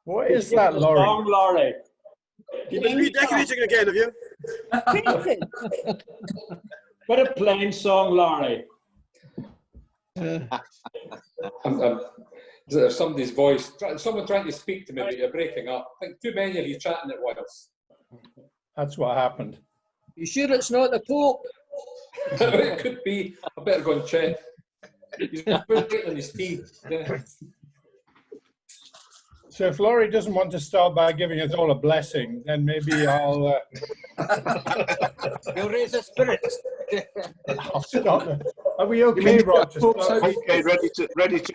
What is that, Laurie? Song, Laurie. You've been redecorating again, have you? What a plain song, Laurie. There's somebody's voice. Someone trying to speak to me, but you're breaking up. I think too many of you chatting at once. That's what happened. You sure it's not the Pope? It could be. I better go and check. He's waiting on his tea. Yeah. So if Laurie doesn't want to start by giving us all a blessing, then maybe I'll... We'll raise the spirits. I'll start. Are we okay, Rod? Okay, ready to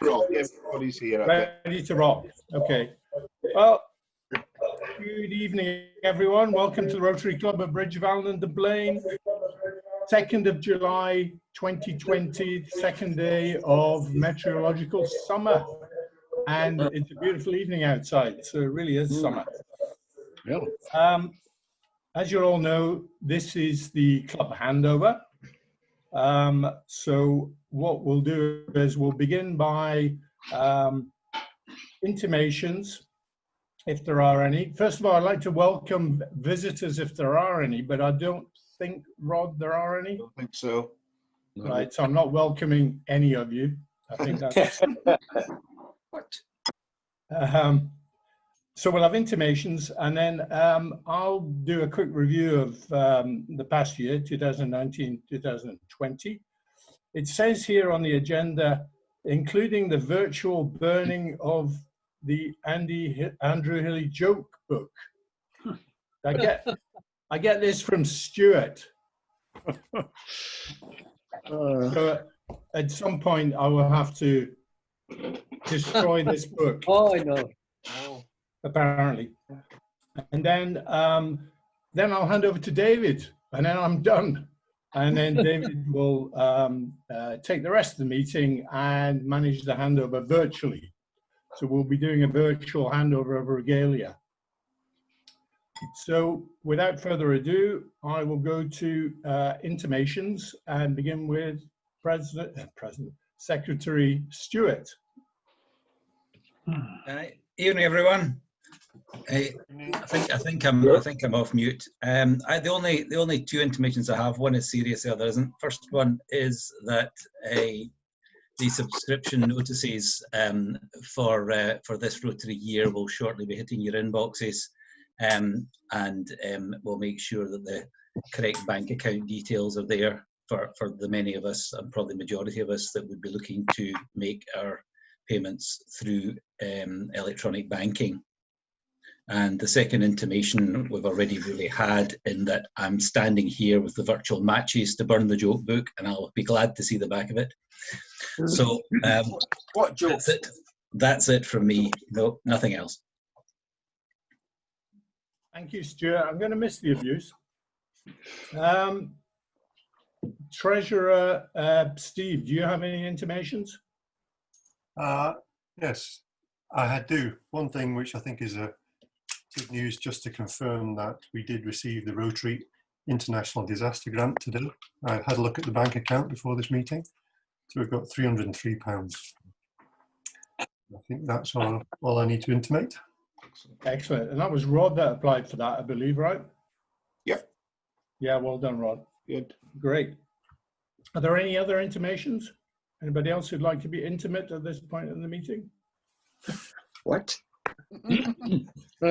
rock. Everybody's here. Ready to rock. Okay. Well, good evening, everyone. Welcome to the Rotary Club of Bridge of Allen and Blaine. 2nd of July, 2020, second day of meteorological summer. And it's a beautiful evening outside, so it really is summer. Yeah. As you all know, this is the club handover. So what we'll do is we'll begin by intimations, if there are any. First of all, I'd like to welcome visitors if there are any, but I don't think, Rod, there are any? I don't think so. No. Right, so I'm not welcoming any of you. I think that's... So we'll have intimations, and then I'll do a quick review of the past year, 2019-2020. It says here on the agenda, including the virtual burning of the Andrew Hilly joke book. I get this from Stuart. So at some point I will have to destroy this book. Oh, I know. Apparently. And then I'll hand over to David, and then I'm done. And then David will take the rest of the meeting and manage the handover virtually. So we'll be doing a virtual handover of regalia. So without further ado, I will go to intimations and begin with Secretary Stewart. Evening, everyone. I think I'm off mute. The only two intimations I have, one is serious, the other isn't. First one is that the subscription notices for this Rotary year will shortly be hitting your inboxes, and we'll make sure that the correct bank account details are there for the many of us, and probably majority of us, that would be looking to make our payments through electronic banking. And the second intimation we've already really had, in that I'm standing here with the virtual matches to burn the joke book, and I'll be glad to see the back of it. So What jokes? That's it from me. No, nothing else. Thank you, Stuart. I'm going to miss the abuse. Treasurer Steve, do you have any intimations? Yes, I do. One thing which I think is a good news, just to confirm that we did receive the Rotary International Disaster Grant today. I had a look at the bank account before this meeting, so we've got £303. I think that's all I need to intimate. Excellent. And that was Rod that applied for that, I believe, right? Yep. Yeah, well done, Rod. Good. Great. Are there any other intimations? Anybody else who'd like to be intimate at this point in the meeting? What?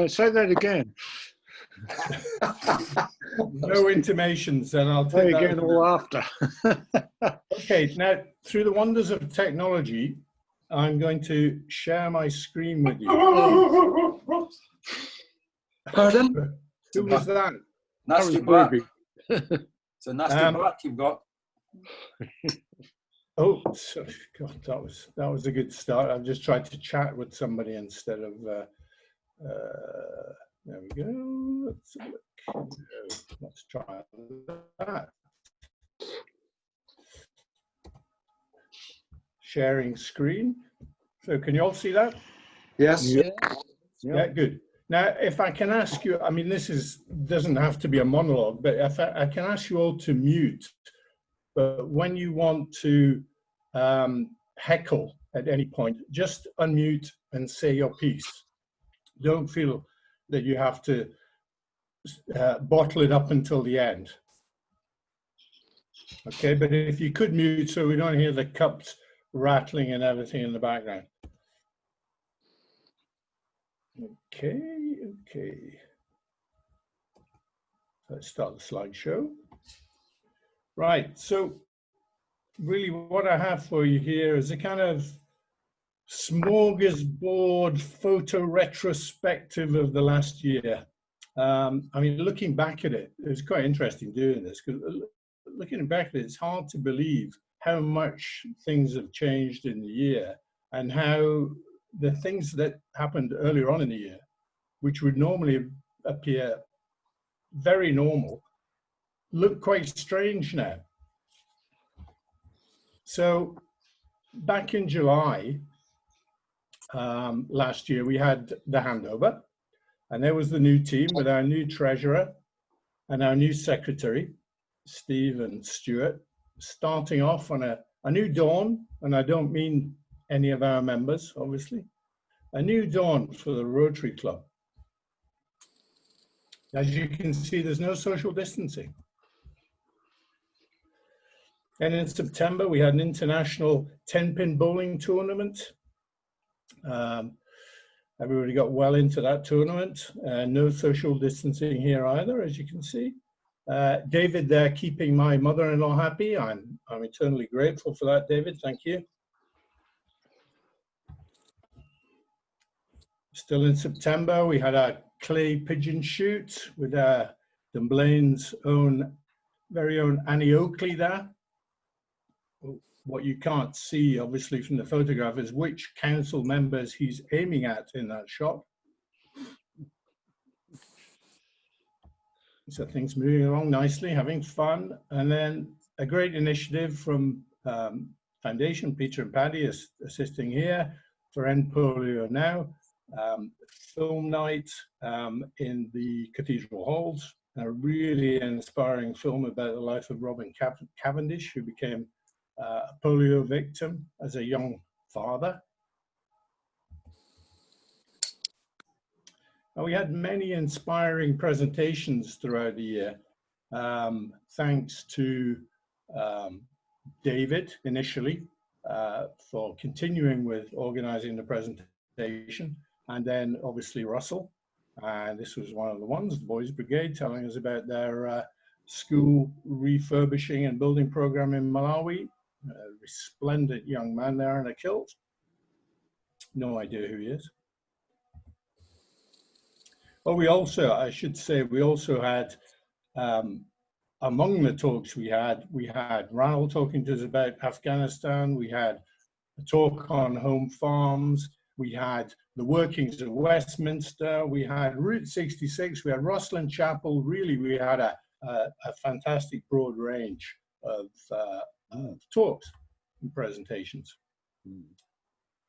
Say that again. No intimations, then I'll Say take that. again all after. Okay, now through the wonders of technology, I'm going to share my screen with you. Pardon? Who was that? Nasty back. It's a nasty back you've got. Oh, so, God, that was a good start. I've just tried to chat with somebody instead of. There we go. Let's look. Let's try that. Sharing screen. So, can you all see that? Yes. Yeah. Yeah, good. Now, if I can ask you, I mean, this doesn't have to be a monologue, but if I can ask you all to mute. But when you want to heckle at any point, just unmute and say your piece. Don't feel that you have to bottle it up until the end. Okay, but if you could mute so we don't hear the cups rattling and everything in the background. Okay. Let's start the slideshow. Right, so really what I have for you here is a kind of smorgasbord photo retrospective of the last year. I mean, looking back at it, it's quite interesting doing this, because looking back at it, it's hard to believe how much things have changed in the year, and how the things that happened earlier on in the year, which would normally appear very normal, look quite strange now. So back in July last year, we had the handover, and there was the new team with our new treasurer and our new secretary, Steve and Stuart, starting off on a new dawn, and I don't mean any of our members, obviously, a new dawn for the Rotary Club. As you can see, there's no social distancing. And in September, we had an international 10-pin bowling tournament. Everybody got well into that tournament. No social distancing here either, as you can see. David there keeping my mother-in-law happy. I'm eternally grateful for that, David. Thank you. Still in September, we had a clay pigeon shoot with Dunblaine's very own Annie Oakley there. What you can't see, obviously, from the photograph is which council members he's aiming at in that shot. So things moving along nicely, having fun. And then a great initiative from Foundation, Peter and Paddy assisting here, for End Polio Now. Film night in the Cathedral Halls, a really inspiring film about the life of Robin Cavendish, who became a polio victim as a young father. And we had many inspiring presentations throughout the year, thanks to David initially for continuing with organizing the presentation, and then obviously Russell. And this was one of the ones, the Boys Brigade, telling us about their school refurbishing and building program in Malawi. A resplendent young man there in a kilt. No idea who he is. Well, we also, I should say, we also had, among the talks we had Ronald talking to us about Afghanistan. We had a talk on home farms. We had the workings of Westminster. We had Route 66. We had Rosslyn Chapel. Really, we had a fantastic broad range of talks and presentations.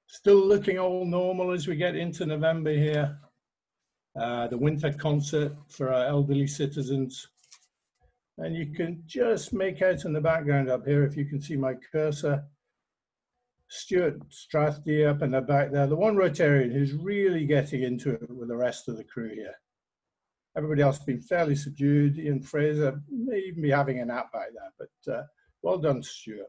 Still looking all normal as we get into November here. The winter concert for our elderly citizens. And you can just make out in the background up here, if you can see my cursor, Stuart Strathdy up in the back there, the one Rotarian who's really getting into it with the rest of the crew here. Everybody else has been fairly subdued. Ian Fraser may even be having a nap back there, but well done, Stuart.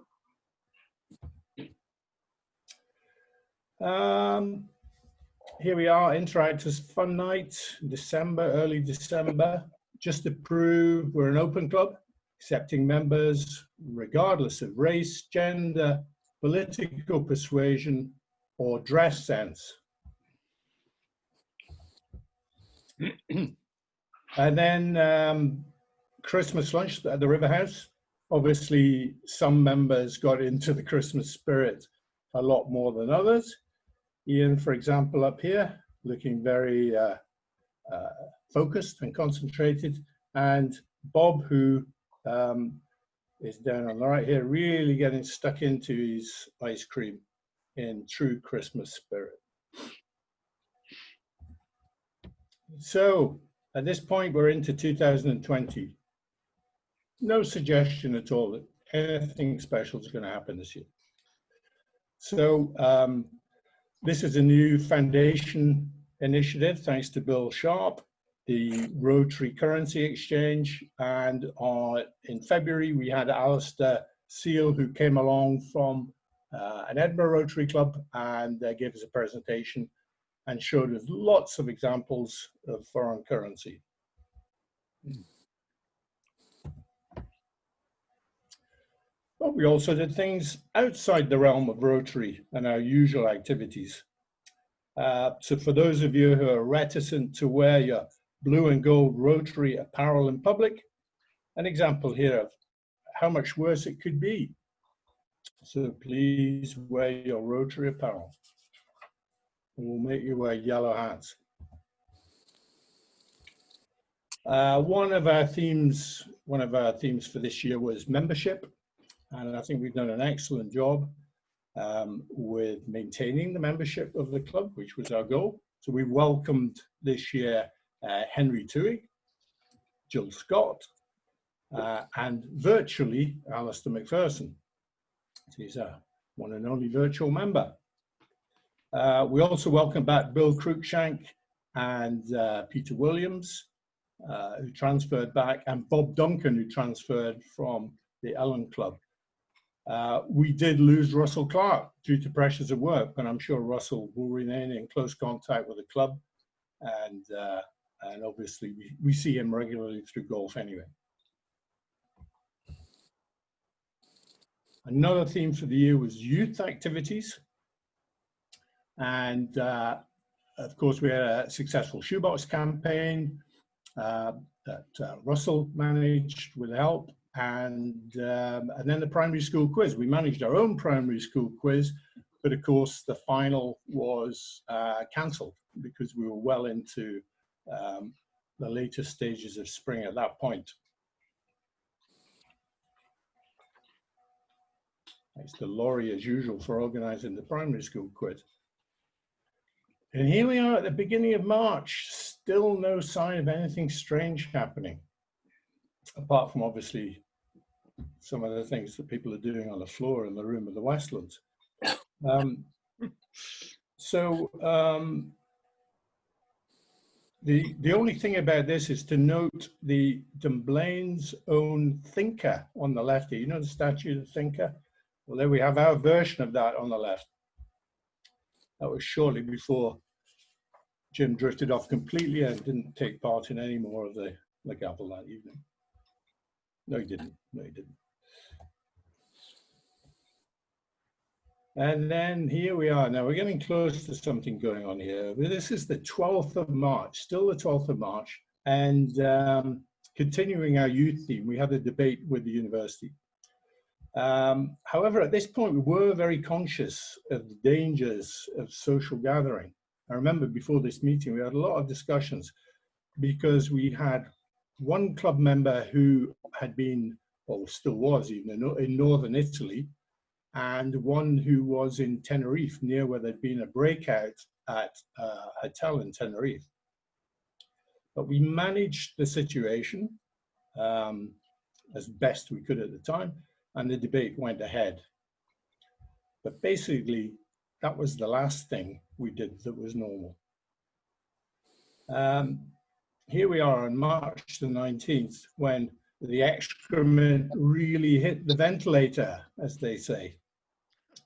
Here we are, Interactors Fun Night, December, early December. Just to prove we're an open club, accepting members regardless of race, gender, political persuasion, or dress sense. And then Christmas lunch at the River House. Obviously, some members got into the Christmas spirit a lot more than others. Ian, for example, up here, looking very focused and concentrated. And Bob, who is down on the right here, really getting stuck into his ice cream in true Christmas spirit. So at this point, we're into 2020. No suggestion at all that anything special is going to happen this year. So This is a new foundation initiative, thanks to Bill Sharp, the Rotary Currency Exchange, and in February we had Alistair Seal, who came along from an Edinburgh Rotary Club and gave us a presentation and showed us lots of examples of foreign currency. But we also did things outside the realm of Rotary and our usual activities. So for those of you who are reticent to wear your blue and gold Rotary apparel in public, an example here of how much worse it could be. So please wear your Rotary apparel. We'll make you wear yellow hats. One of our themes for this year was membership. And I think we've done an excellent job with maintaining the membership of the club, which was our goal. So we welcomed this year Henry Toohey, Jill Scott, and virtually Alistair McPherson. He's a one and only virtual member. We also welcomed back Bill Cruikshank and Peter Williams, who transferred back, and Bob Duncan, who transferred from the Ellen Club. We did lose Russell Clark due to pressures of work, but I'm sure Russell will remain in close contact with the club, and obviously we see him regularly through golf anyway. Another theme for the year was youth activities, and of course we had a successful shoebox campaign that Russell managed with help. And then the primary school quiz. We managed our own primary school quiz, but of course the final was cancelled because we were well into the later stages of spring at that point. Thanks to Laurie, as usual, for organising the primary school quiz. And here we are at the beginning of March, still no sign of anything strange happening, apart from obviously some of the things that people are doing on the floor in the room of the Westlands. The only thing about this is to note the Dunblaine's own thinker on the left here. You know the statue of the thinker? Well, there we have our version of that on the left. That was shortly before Jim drifted off completely and didn't take part in any more of the gavel that evening. No, he didn't. No, he didn't. And then here we are. Now we're getting close to something going on here. This is the 12th of March, still the 12th of March. And continuing our youth theme, we had a debate with the university. However, at this point, we were very conscious of the dangers of social gathering. I remember before this meeting, we had a lot of discussions because we had one club member who had been, or still was even, in northern Italy, and one who was in Tenerife, near where there'd been a breakout at a hotel in Tenerife. But we managed the situation as best we could at the time, and the debate went ahead. But basically, that was the last thing we did that was normal. Here we are on March the 19th, when the excrement really hit the ventilator, as they say.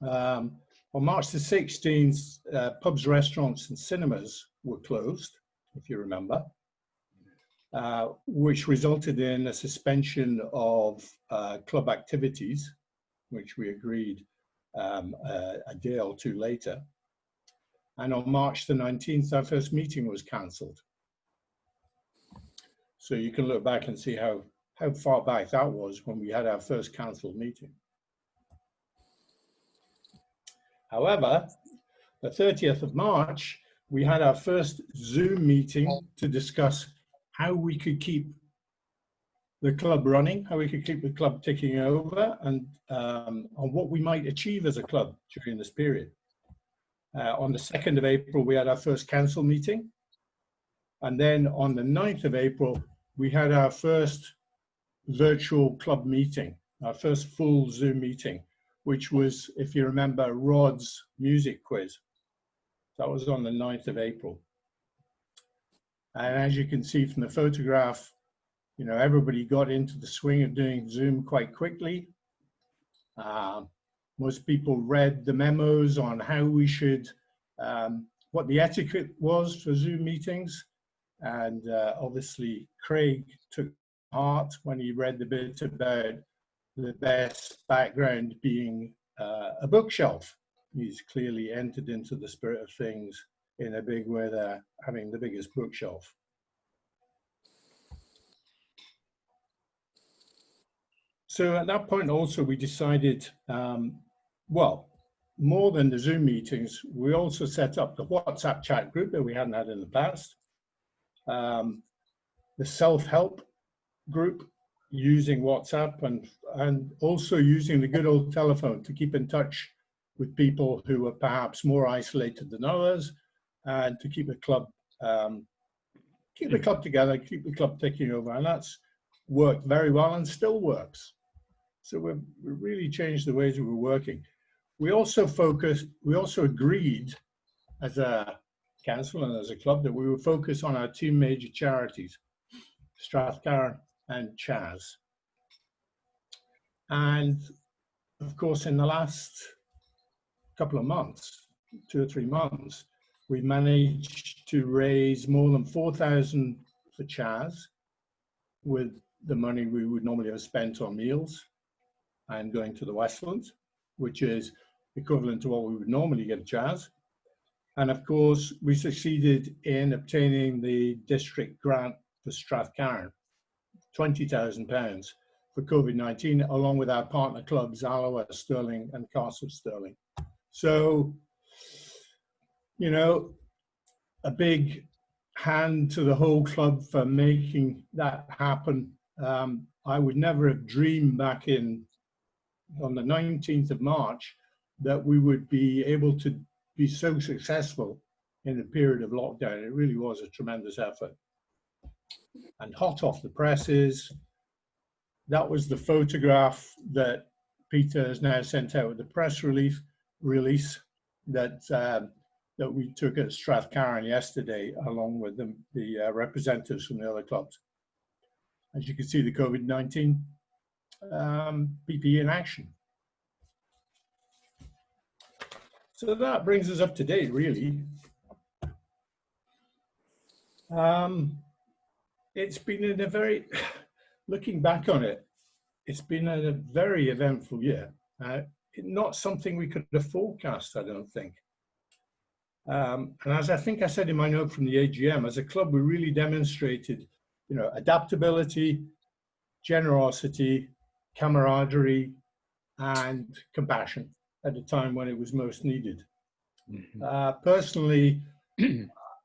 On March the 16th, pubs, restaurants, and cinemas were closed, if you remember, which resulted in a suspension of club activities, which we agreed a day or two later. And on March the 19th, our first meeting was cancelled. So you can look back and see how far back that was when we had our first cancelled meeting. However, the 30th of March, we had our first Zoom meeting to discuss how we could keep the club running, how we could keep the club ticking over, and on what we might achieve as a club during this period. On the 2nd of April, we had our first council meeting. And then on the 9th of April, we had our first virtual club meeting, our first full Zoom meeting, which was, if you remember, Rod's music quiz. That was on the 9th of April. And as you can see from the photograph, you know, everybody got into the swing of doing Zoom quite quickly. Most people read the memos on how we should, what the etiquette was for Zoom meetings. And obviously Craig took heart when he read the bit about the best background being a bookshelf. He's clearly entered into the spirit of things in a big way there, having the biggest bookshelf. So at that point also we decided, well, more than the Zoom meetings, we also set up the WhatsApp chat group that we hadn't had in the past. The self-help group using WhatsApp and also using the good old telephone to keep in touch with people who are perhaps more isolated than others, and to keep the club together, keep the club ticking over. And that's worked very well and still works. So we've really changed the ways we were working. We also agreed as a council and as a club that we would focus on our two major charities, Strathcarron and Chaz. And of course, in the last couple of months, 2 or 3 months, we managed to raise more than 4,000 for Chaz with the money we would normally have spent on meals and going to the Westlands, which is equivalent to what we would normally get at Chaz. And of course, we succeeded in obtaining the district grant for Strathcarron, £20,000 for COVID-19, along with our partner clubs, Alloa, Stirling and Castle Stirling. So, you know, a big hand to the whole club for making that happen. I would never have dreamed back on the 19th of March that we would be able to be so successful in a period of lockdown. It really was a tremendous effort. And hot off the presses, that was the photograph that Peter has now sent out with the press release that we took at Strathcarron yesterday, along with the representatives from the other clubs. As you can see, the COVID-19 PPE in action. So that brings us up to date, really. It's been in a very, looking back on it, it's been a very eventful year. Not something we could have forecast, I don't think. And as I think I said in my note from the AGM, as a club, we really demonstrated, you know, adaptability, generosity, camaraderie, and compassion at a time when it was most needed. Mm-hmm. Personally,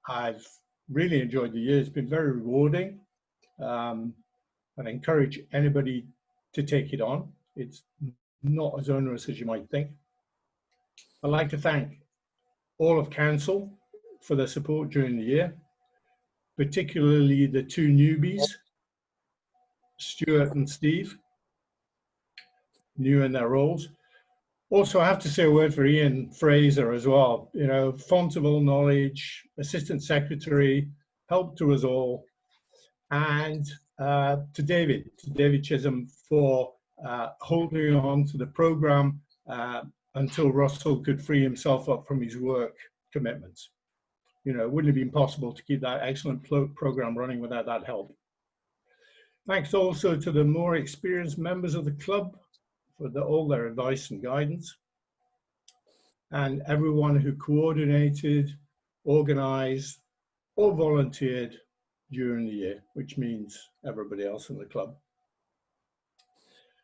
I've really enjoyed the year. It's been very rewarding. I'd encourage anybody to take it on. It's not as onerous as you might think. I'd like to thank all of council for their support during the year, particularly the two newbies, Stuart and Steve, new in their roles. Also, I have to say a word for Ian Fraser as well. You know, font of all knowledge, assistant secretary, help to us all. And to David Chisholm for holding on to the program until Russell could free himself up from his work commitments. You know, it wouldn't have been possible to keep that excellent program running without that help. Thanks also to the more experienced members of the club for all their advice and guidance, and everyone who coordinated, organized, or volunteered during the year, which means everybody else in the club.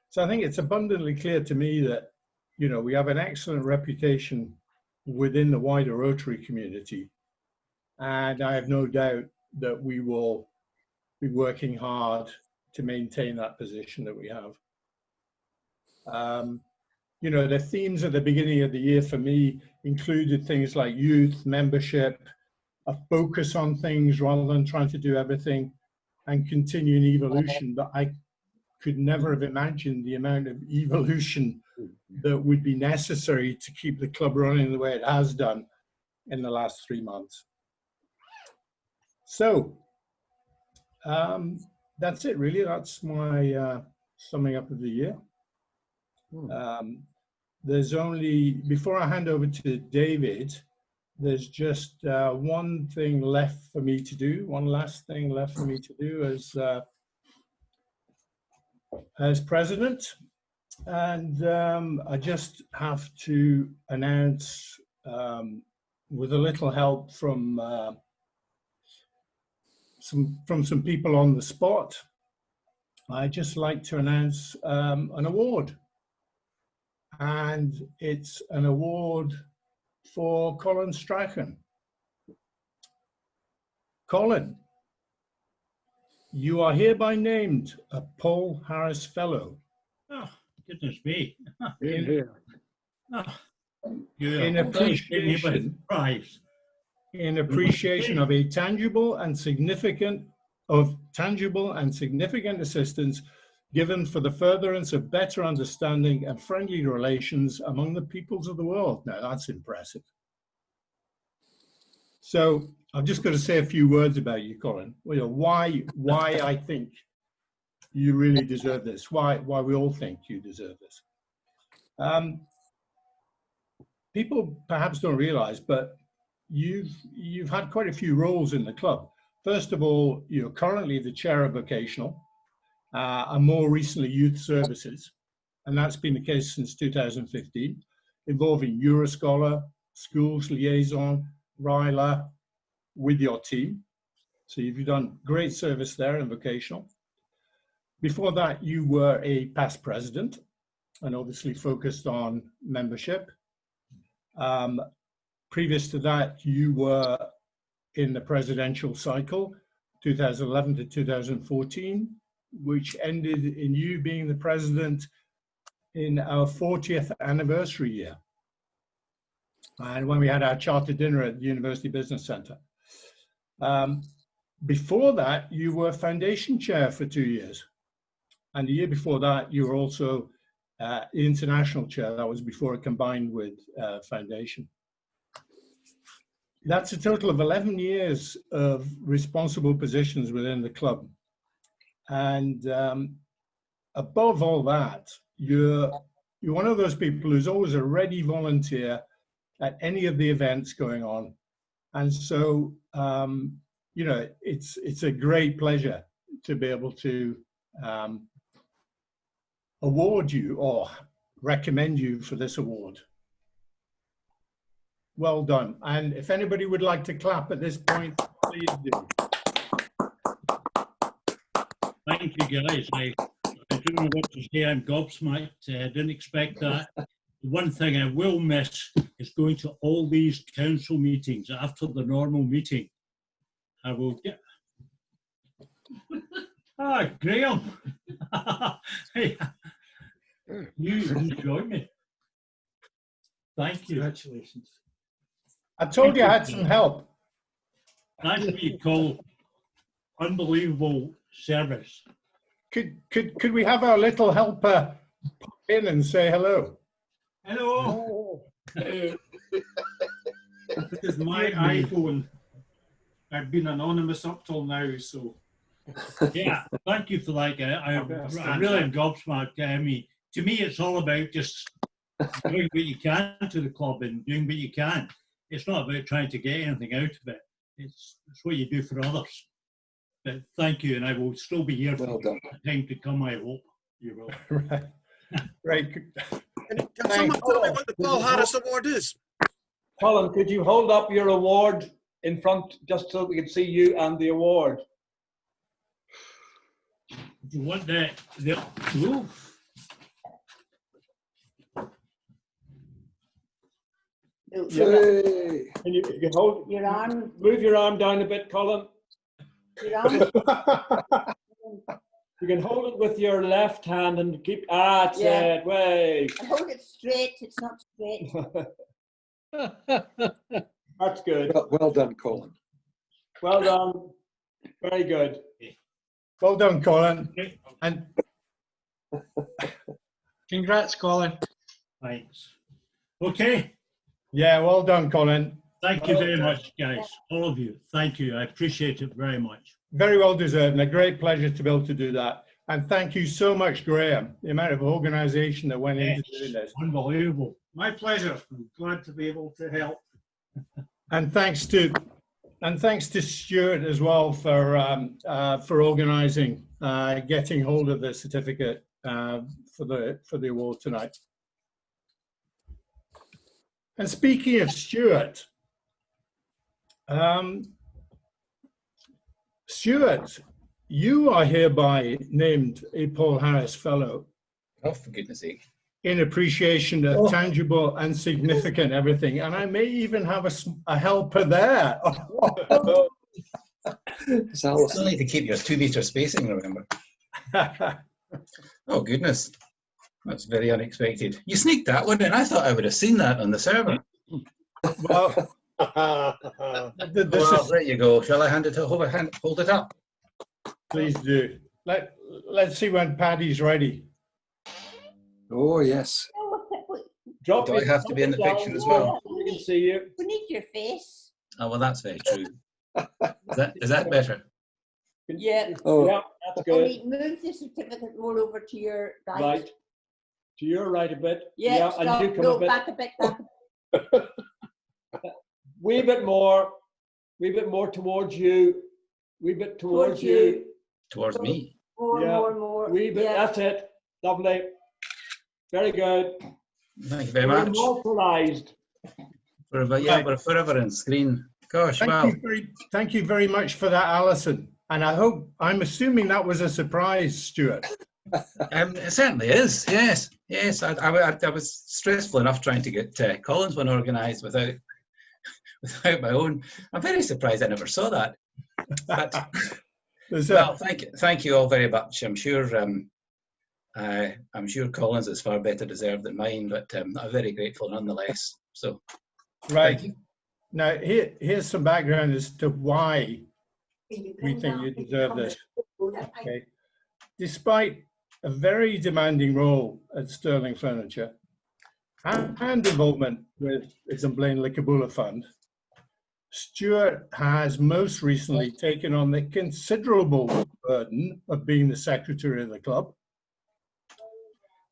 So I think it's abundantly clear to me that, you know, we have an excellent reputation within the wider Rotary community, and I have no doubt that we will be working hard to maintain that position that we have. You know, the themes at the beginning of the year for me included things like youth, membership, a focus on things rather than trying to do everything, and continuing evolution. But I could never have imagined the amount of evolution that would be necessary to keep the club running the way it has done in the last 3 months. So that's it, really. That's my summing up of the year. There's only, before I hand over to David, there's just one thing left for me to do, one last thing left for me to do as president. And I just have to announce, with a little help from some people on the spot, I'd just like to announce an award. And it's an award for Colin Strachan. Colin, you are hereby named a Paul Harris Fellow. Oh, goodness me. In appreciation of a tangible and significant assistance given for the furtherance of better understanding and friendly relations among the peoples of the world. Now that's impressive. So I'm just going to say a few words about you, Colin. Well, why I think you really deserve this. Why we all think you deserve this. People perhaps don't realize, but you've had quite a few roles in the club. First of all, you're currently the chair of vocational, and more recently youth services, and that's been the case since 2015, involving Euroscholar, schools liaison, RILA, with your team. So you've done great service there in vocational. Before that, you were a past president and obviously focused on membership. Previous to that, you were in the presidential cycle, 2011 to 2014, which ended in you being the president in our 40th anniversary year. And when we had our charter dinner at the University Business Centre. Before that, you were foundation chair for 2 years. And the year before that, you were also international chair. That was before it combined with foundation. That's a total of 11 years of responsible positions within the club. And above all that, you're one of those people who's always a ready volunteer at any of the events going on. And so, you know, it's a great pleasure to be able to award you or recommend you for this award. Well done. And if anybody would like to clap at this point, please do. Thank you, guys. I don't know what to say. I'm gobsmacked. I didn't expect that. The one thing I will miss is going to all these council meetings after the normal meeting. I will get... Graham. You joined me. Thank you. Congratulations. I told you I had some help. That's what you call unbelievable service. Could we have our little helper pop in and say hello? Hello. This is my iPhone. I've been anonymous up till now, so yeah. Thank you for that, guy. I really am gobsmacked. I mean, to me, it's all about just doing what you can to the club and doing what you can. It's not about trying to get anything out of it. It's what you do for others. But thank you, and I will still be here for the time to come, I hope. You will. Right. Right. Can someone tell me what the Paul Harris Award is? Colin, could you hold up your award in front just so we can see you and the award? Do you want the ooh. Can you hold your arm? Move your arm down a bit, Colin. Your arm? You can hold it with your left hand and keep. That's it. Way. I hold it straight. It's not straight. That's good. Well done, Colin. Well done. Very good. Well done, Colin. And Congrats, Colin. Thanks. Okay. yeah, well done, Colin. Thank you very much, guys. All of you. Thank you. I appreciate it very much. Very well deserved, and a great pleasure to be able to do that. And thank you so much, Graham, the amount of organisation that went into doing this. Unbelievable. My pleasure. I'm glad to be able to help. And thanks to Stuart as well for organising, getting hold of the certificate for the award tonight. And speaking of Stuart, Stuart, you are hereby named a Paul Harris Fellow. Oh, for goodness sake. In appreciation of tangible and significant everything. And I may even have a helper there. Still need to keep your 2 meter spacing, remember. Oh, goodness. That's very unexpected. You sneaked that one in. I thought I would have seen that on the server. Well, well, there you go. Shall I hand it over? Hold it up. Please do. Let's see when Paddy's ready. Oh, yes. Drop Do I have to be in the picture as well? We can see you. We need your face. Oh, well, that's very true. Is that better? Yeah. Oh. Yeah, that's good. Only move the certificate more over to your right. Right. To your right a bit. Yeah, and stop. you come No, a bit. back a bit. Back. Wee bit more towards you. Wee bit towards you. Towards me. More, Yeah. more. Wee bit. Yeah. That's it. Lovely. Very good. Thank you very much. Immortalized. We're forever on screen. Gosh, wow. Thank you very much for that, Alison. And I'm assuming that was a surprise, Stuart. It certainly is. Yes, yes. I was stressful enough trying to get Collins one organised without my own. I'm very surprised I never saw that. But well, thank you all very much. I'm sure Collins is far better deserved than mine, but I'm very grateful nonetheless. So, right. Thank you. Now, here's some background as to why we think you deserve this. Okay. Despite a very demanding role at Sterling Furniture and involvement with the Dunblane Lickabula Fund, Stuart has most recently taken on the considerable burden of being the secretary of the club.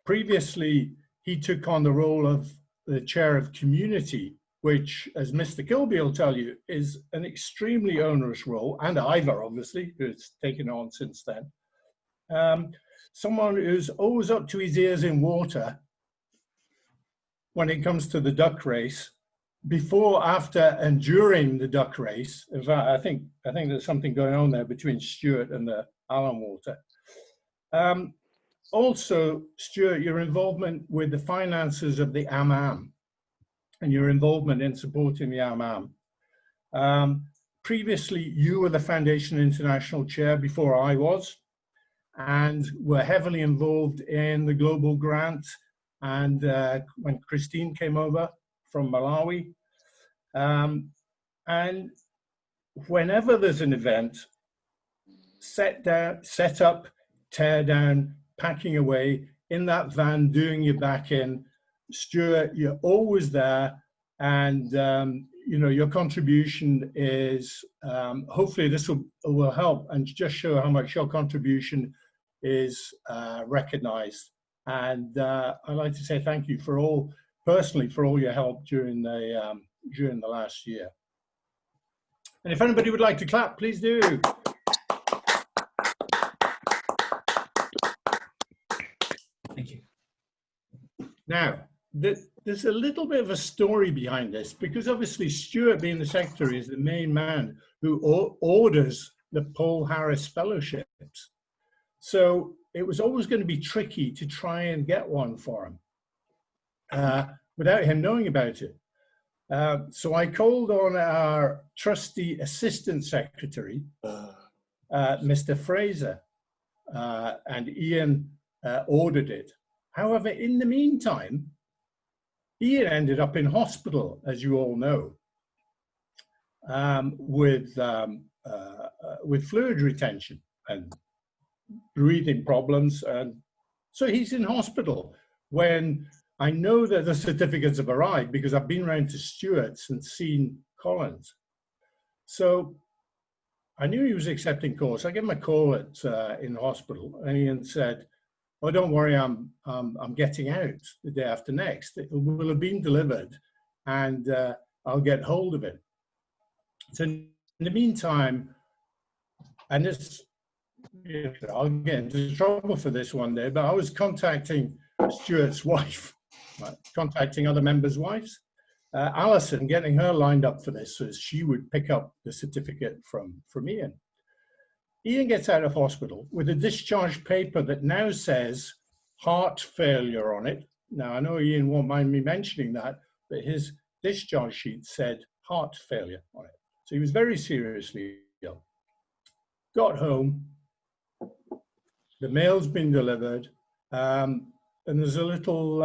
Previously, he took on the role of the chair of community, which, as Mr. Kilby will tell you, is an extremely onerous role, and Ivor, obviously, who's taken on since then. Someone who's always up to his ears in water when it comes to the duck race, before, after, and during the duck race. In fact, I think there's something going on there between Stuart and the Allen Water. Also, Stuart, your involvement with the finances of the AMAM and your involvement in supporting the AMAM. Previously, you were the Foundation International Chair before I was, and were heavily involved in the global grant. And when Christine came over from Malawi, and whenever there's an event, set up, tear down, packing away, in that van, doing your back in, Stuart, you're always there, and you know, your contribution is, hopefully this will help and just show how much your contribution is recognized. And I'd like to say thank you personally for all your help during the last year. And if anybody would like to clap, please do. Thank you. Now, there's a little bit of a story behind this, because obviously Stuart, being the secretary, is the main man who orders the Paul Harris Fellowships. So it was always going to be tricky to try and get one for him without him knowing about it. So I called on our trusty assistant secretary, Mr. Fraser, and Ian ordered it. However, in the meantime, Ian ended up in hospital, as you all know, with fluid retention and breathing problems. And so he's in hospital when I know that the certificates have arrived, because I've been around to Stuart's and seen Collins. So I knew he was accepting calls. I gave him a call in the hospital, and Ian said, "Oh, don't worry, I'm getting out the day after next. It will have been delivered, and I'll get hold of it." So in the meantime, and this, I'll get into trouble for this one day, but I was contacting Stuart's wife, right, contacting other members' wives, Alison, getting her lined up for this so she would pick up the certificate from Ian. Ian gets out of hospital with a discharge paper that now says heart failure on it. Now, I know Ian won't mind me mentioning that, but his discharge sheet said heart failure on it. So he was very seriously ill. Got home, the mail's been delivered, and there's a little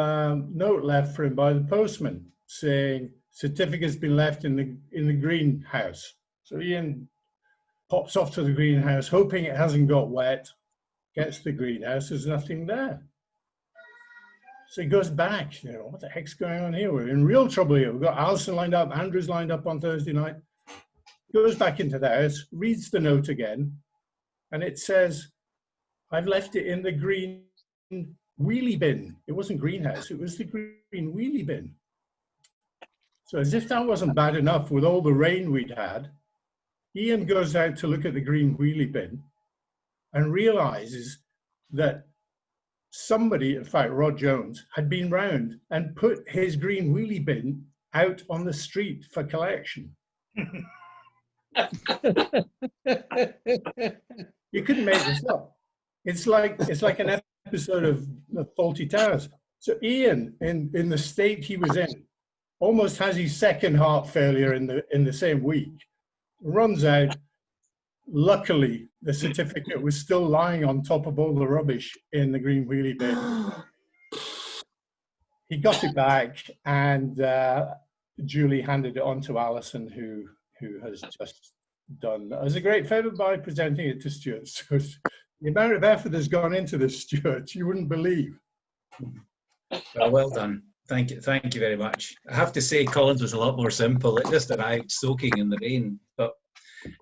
note left for him by the postman saying certificate's been left in the greenhouse. So Ian pops off to the greenhouse, hoping it hasn't got wet, gets to the greenhouse, there's nothing there. So he goes back, you know, what the heck's going on here? We're in real trouble here. We've got Alison lined up, Andrew's lined up on Thursday night. Goes back into the house, reads the note again, and it says, "I've left it in the green wheelie bin." It wasn't greenhouse, it was the green wheelie bin. So as if that wasn't bad enough with all the rain we'd had, Ian goes out to look at the green wheelie bin and realizes that somebody, in fact, Rod Jones, had been round and put his green wheelie bin out on the street for collection. You couldn't make this up. It's like an episode of Fawlty Towers. So Ian, in the state he was in, almost has his second heart failure in the same week. Runs out. Luckily, the certificate was still lying on top of all the rubbish in the green wheelie bin. He got it back, and Julie handed it on to Alison, who has just done us a great favour by presenting it to Stuart. So the amount of effort that's gone into this, Stuart, you wouldn't believe. Well done. Thank you very much. I have to say, Collins was a lot more simple. It just arrived soaking in the rain, but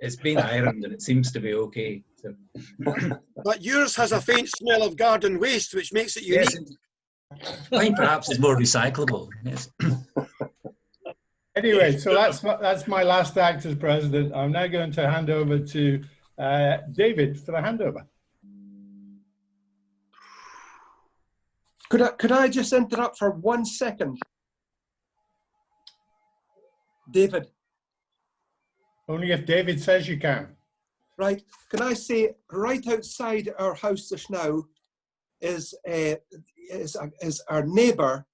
it's been ironed and it seems to be okay. So. But yours has a faint smell of garden waste, which makes it unique. Yes, mine perhaps is more recyclable. Yes. Anyway, so that's my last act as president. I'm now going to hand over to David for the handover. Could I just interrupt for 1 second? David. Only if David says you can. Right. Can I say, right outside our house just now is our neighbour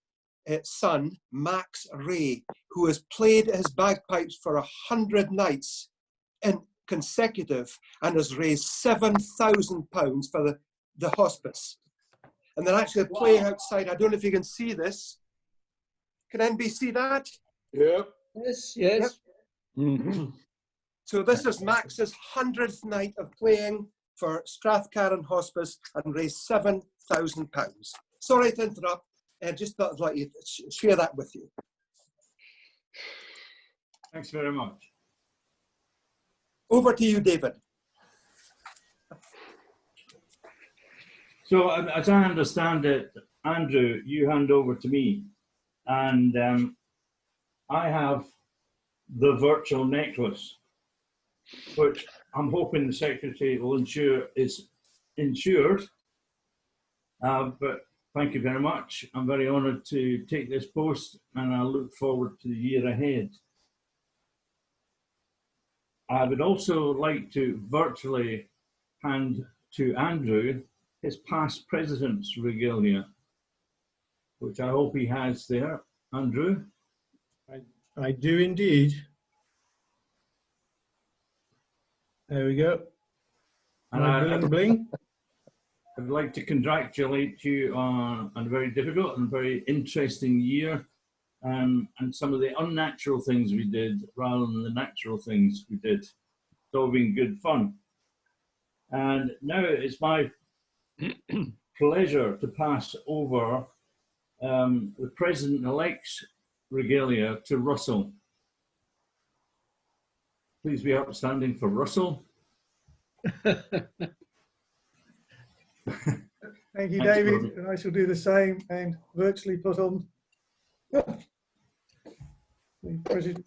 son, Max Ray, who has played his bagpipes for 100 nights in consecutive and has raised £7,000 for the hospice. And they're actually playing outside. I don't know if you can see this. Can NB see that? Yeah. Yes, yes. Yep. Mm-hmm. So this is Max's 100th night of playing for Strathcarron Hospice and raised £7,000. Sorry to interrupt. I just thought I'd like you to share that with you. Thanks very much. Over to you, David. So as I understand it, Andrew, you hand over to me, and I have the virtual necklace, which I'm hoping the Secretary will ensure is insured. But thank you very much. I'm very honoured to take this post, and I look forward to the year ahead. I would also like to virtually hand to Andrew his past president's regalia, which I hope he has there. Andrew? I do indeed. There we go. And bling, bling. I'd like to congratulate you on a very difficult and very interesting year, and some of the unnatural things we did rather than the natural things we did. It's all been good fun. And now it's my pleasure to pass over the President-elect's regalia to Russell. Please be upstanding for Russell. Thank you, Thanks, David, Gordon. and I shall do the same and virtually put on the president.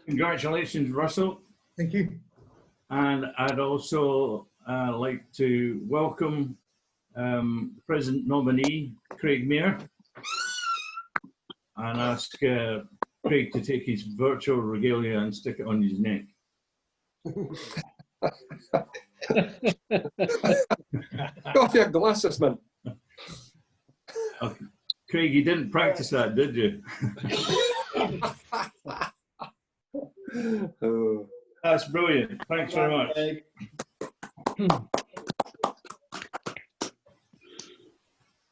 Congratulations, Russell. Thank you. And I'd also like to welcome President nominee Craig Mayer and ask Craig to take his virtual regalia and stick it on his neck. Off your glasses, man. Okay. Craig, you didn't practice that, did you? Oh. That's brilliant. Thanks very much.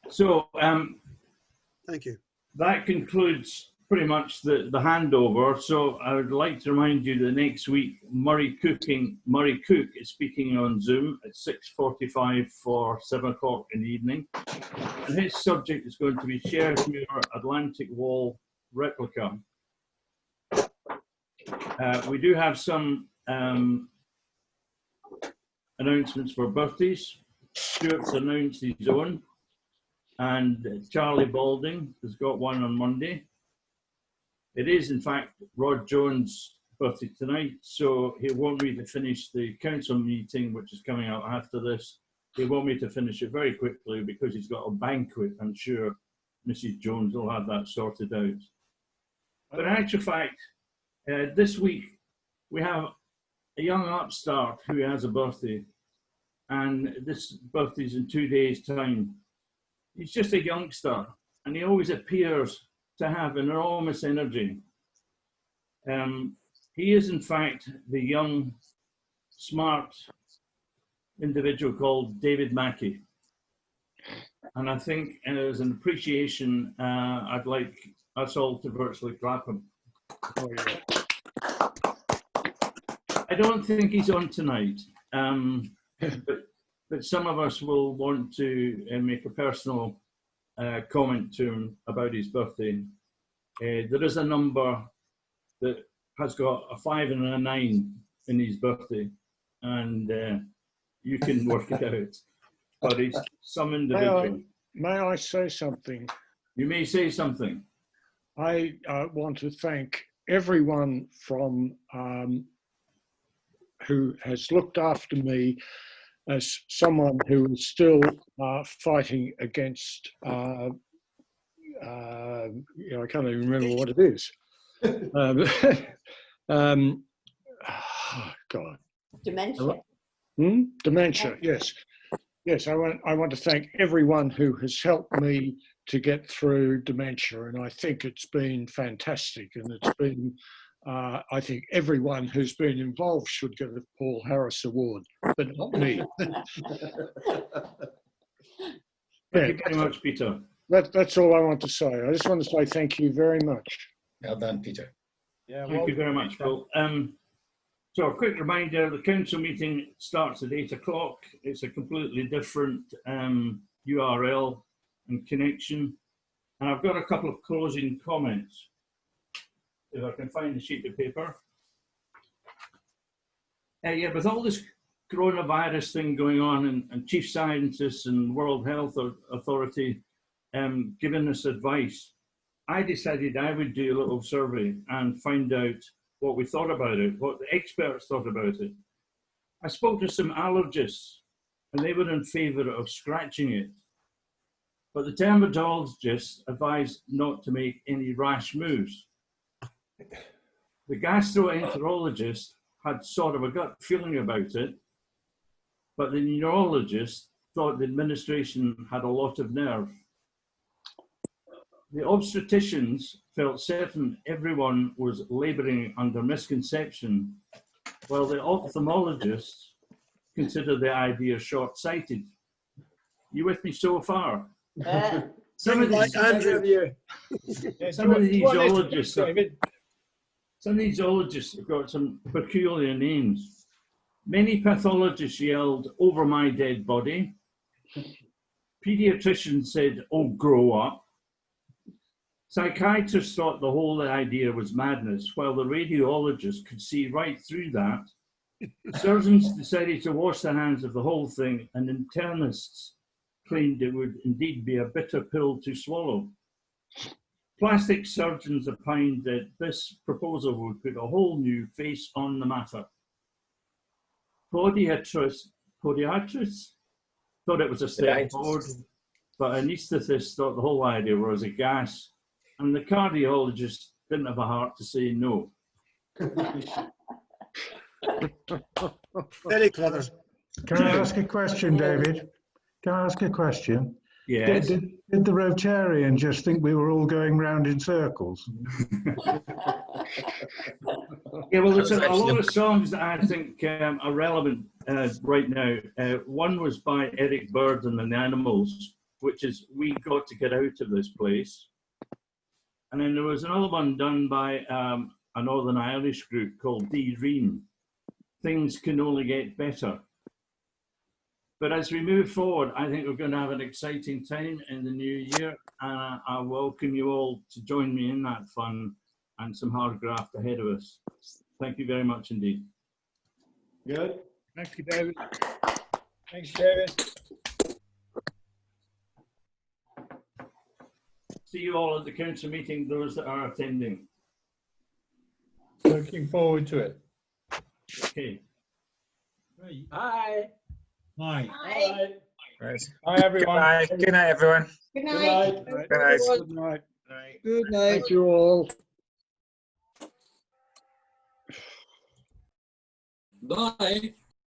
So Thank you. that concludes pretty much the handover. So I would like to remind you that next week Murray Cook is speaking on Zoom at 6:45 for 7 o'clock in the evening. And his subject is going to be Sheriffmuir Atlantic Wall replica. We do have some announcements for birthdays. Stuart's announced his own, and Charlie Balding has got one on Monday. It is, in fact, Rod Jones' birthday tonight, so he'll want me to finish the council meeting, which is coming out after this. He'll want me to finish it very quickly because he's got a banquet. I'm sure Mrs. Jones will have that sorted out. But in actual fact, this week we have a young upstart who has a birthday, and this birthday's in 2 days' time. He's just a youngster, and he always appears to have enormous energy. He is, in fact, the young, smart individual called David Mackey. And I think as an appreciation, I'd like us all to virtually clap him. Oh, yeah. I don't think he's on tonight, but some of us will want to make a personal comment to him about his birthday. There is a number that has got a 5 and a 9 in his birthday, and you can work it out. But he's some individual. May I say something? You may say something. I want to thank everyone from who has looked after me as someone who is still fighting against, I can't even remember what it is. God. Dementia. Dementia, yes. Yes, I want to thank everyone who has helped me to get through dementia, and I think it's been fantastic, and it's been, I think everyone who's been involved should get a Paul Harris Award, but not me. Thank you very much, Peter. That's all I want to say. I just want to say thank you very much. Well done, Peter. Yeah, thank you very much, Phil. So a quick reminder, the council meeting starts at 8 o'clock. It's a completely different URL and connection. And I've got a couple of closing comments. If I can find the sheet of paper. Yeah, with all this coronavirus thing going on and chief scientists and World Health Authority giving us advice, I decided I would do a little survey and find out what we thought about it, what the experts thought about it. I spoke to some allergists and they were in favour of scratching it. But the dermatologists advised not to make any rash moves. The gastroenterologist had sort of a gut feeling about it, but the neurologist thought the administration had a lot of nerve. The obstetricians felt certain everyone was labouring under misconception, while the ophthalmologists consider the idea short-sighted. You with me so far? Some of these zoologists have got some peculiar names. Many pathologists yelled, "Over my dead body." Pediatricians said, "Oh, grow up." Psychiatrists thought the whole idea was madness, while the radiologists could see right through that. Surgeons decided to wash their hands of the whole thing, and internists claimed it would indeed be a bitter pill to swallow. Plastic surgeons opined that this proposal would put a whole new face on the matter. Podiatrists thought it was a step forward, but anaesthetists thought the whole idea was a gas, and the cardiologists didn't have a heart to say no. Very clever. Can I ask a question, David? Can I ask a question? Yes. Did the Rotarian just think we were all going round in circles? Yeah, well, there's a lot of songs that I think are relevant right now. One was by Eric Burdon and the Animals, which is "We Got to Get Out of This Place." And then there was another one done by a Northern Irish group called Dee Ream, "Things Can Only Get Better." But as we move forward, I think we're going to have an exciting time in the new year. I welcome you all to join me in that fun and some hard graft ahead of us. Thank you very much indeed. Good. Thank you, David. Thanks, David. See you all at the council meeting, those that are attending. Looking forward to it. Okay. Bye. Bye. Bye. Right. Bye, everyone. Goodbye. Good night, everyone. Good Good night. night. Good night. Good night. Good night. Thank you all. Bye.